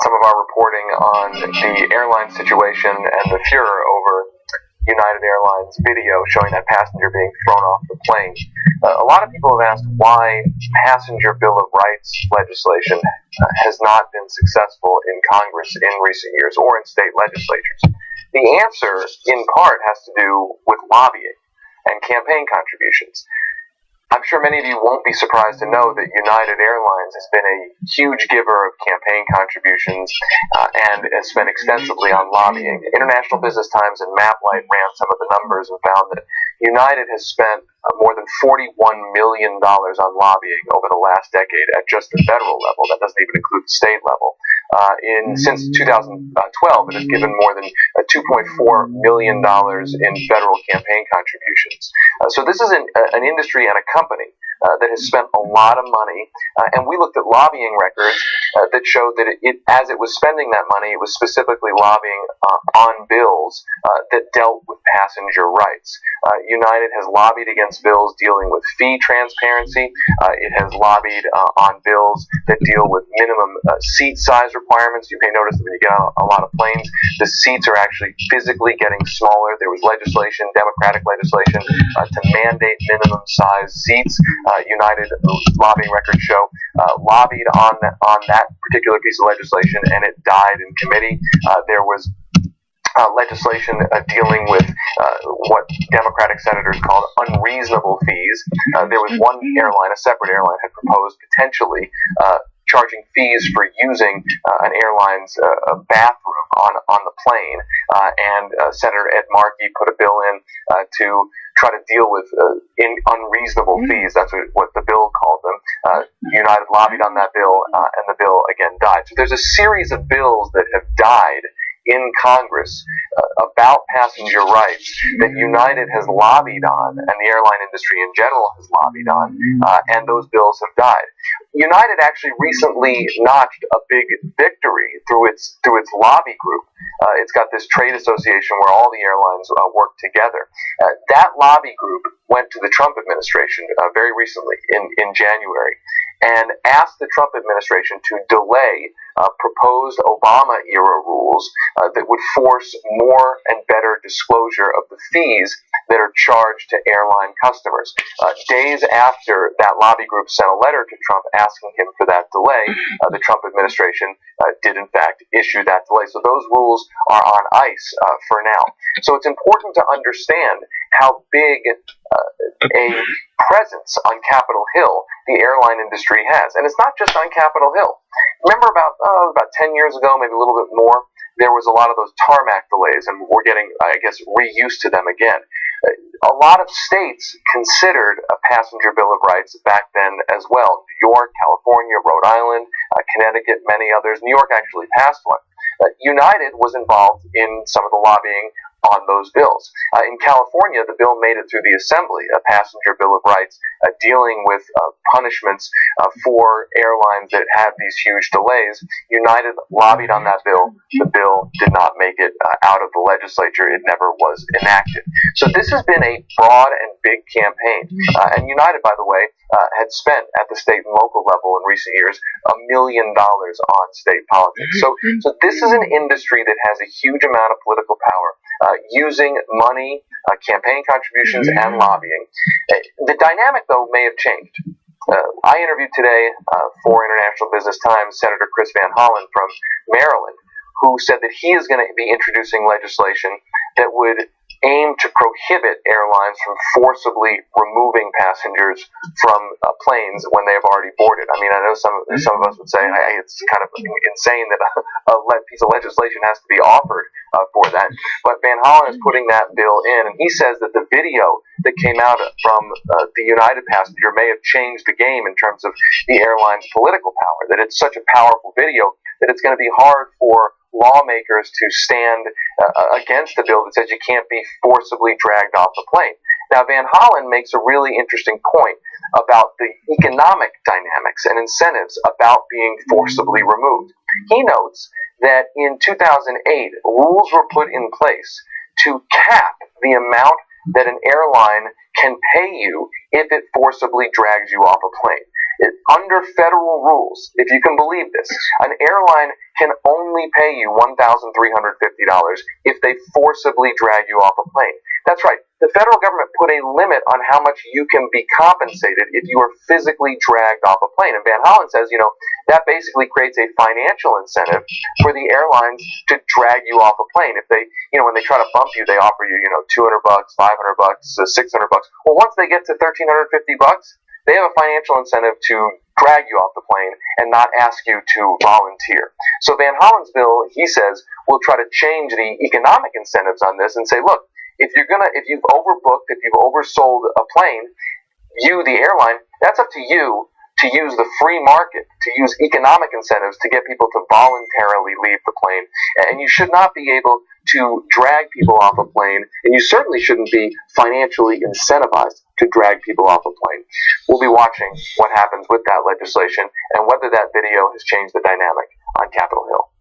some of our reporting on the airline situation and the furor over United Airlines video showing that passenger being thrown off the plane. A lot of people have asked why passenger Bill of Rights legislation has not been successful in Congress in recent years or in state legislatures. The answer, in part, has to do with lobbying and campaign contributions. I'm sure many of you won't be surprised to know that United Airlines has been a huge giver of campaign contributions and has spent extensively on lobbying. International Business Times and MapLight ran some of the numbers and found that United has spent more than $41 million on lobbying over the last decade at just the federal level. That doesn't even include the state level. Since 2012, it has given more than $2.4 million in federal campaign contributions. So this is an industry and a company that has spent a lot of money, and we looked at lobbying records that showed that as it was spending that money, it was specifically lobbying on bills that dealt with passenger rights. United has lobbied against bills dealing with fee transparency. It has lobbied on bills that deal with minimum seat size requirements. You may notice that when you get on a lot of planes, the seats are actually physically getting smaller. There was legislation, Democratic legislation, to mandate minimum size seats. United lobbying records show lobbied on that particular piece of legislation, and it died in committee. There was legislation dealing with what Democratic senators called unreasonable fees. There was one airline, a separate airline, had proposed potentially charging fees for using an airline's bathroom on the plane, and Senator Ed Markey put a bill in to try to deal with unreasonable fees. That's what the bill called them. United lobbied on that bill, and the bill again died. So there's a series of bills that have died in Congress about passenger rights that United has lobbied on, and the airline industry in general has lobbied on, and those bills have died. United actually recently notched a big victory through its lobby group. It's got this trade association where all the airlines work together. That lobby group went to the Trump administration very recently in January and asked the Trump administration to delay proposed Obama-era rules that would force more and better disclosure of the fees that are charged to airline customers. Days after that lobby group sent a letter to Trump asking him for that delay, the Trump administration did in fact issue that delay. So those rules are on ice for now. So it's important to understand how big a presence on Capitol Hill the airline industry has. And it's not just on Capitol Hill. Remember about 10 years ago, maybe a little bit more, there was a lot of those tarmac delays, and we're getting, I guess, reused to them again. A lot of states considered a passenger Bill of Rights back then as well. New York, California, Rhode Island, Connecticut, many others. New York actually passed one. United was involved in some of the lobbying on those bills. In California, the bill made it through the Assembly, a passenger Bill of Rights dealing with punishments for airlines that had these huge delays. United lobbied on that bill. The bill did not make it out of the legislature. It never was enacted. So this has been a broad and big campaign. And United, by the way, had spent at the state and local level in recent years $1 million on state politics. So this is an industry that has a huge amount of political power. Using money, campaign contributions, and lobbying. The dynamic, though, may have changed. I interviewed today for International Business Times Senator Chris Van Hollen from Maryland, who said that he is going to be introducing legislation that would aim to prohibit airlines from forcibly removing passengers from planes when they have already boarded. I mean, I know some of us would say it's kind of insane that a piece of legislation has to be offered for that. But Van Hollen is putting that bill in, and he says that the video that came out from the United passenger may have changed the game in terms of the airline's political power, that it's such a powerful video that it's going to be hard for lawmakers to stand against a bill that says you can't be forcibly dragged off the plane. Now, Van Hollen makes a really interesting point about the economic dynamics and incentives about being forcibly removed. He notes that in 2008, rules were put in place to cap the amount that an airline can pay you if it forcibly drags you off a plane. Under federal rules, if you can believe this, an airline can only pay you $1,350 if they forcibly drag you off a plane. That's right. The federal government put a limit on how much you can be compensated if you are physically dragged off a plane. And Van Hollen says, that basically creates a financial incentive for the airlines to drag you off a plane. If they, when they try to bump you, they offer you, $200, $500, $600. Well, once they get to $1,350, they have a financial incentive to drag you off the plane and not ask you to volunteer. So Van Hollen's bill, he says, will try to change the economic incentives on this and say, look, if you've overbooked, if you've oversold a plane, you, the airline, that's up to you to use the free market, to use economic incentives to get people to voluntarily leave the plane. And you should not be able to drag people off a plane, and you certainly shouldn't be financially incentivized to drag people off a plane. We'll be watching what happens with that legislation and whether that video has changed the dynamic on Capitol Hill.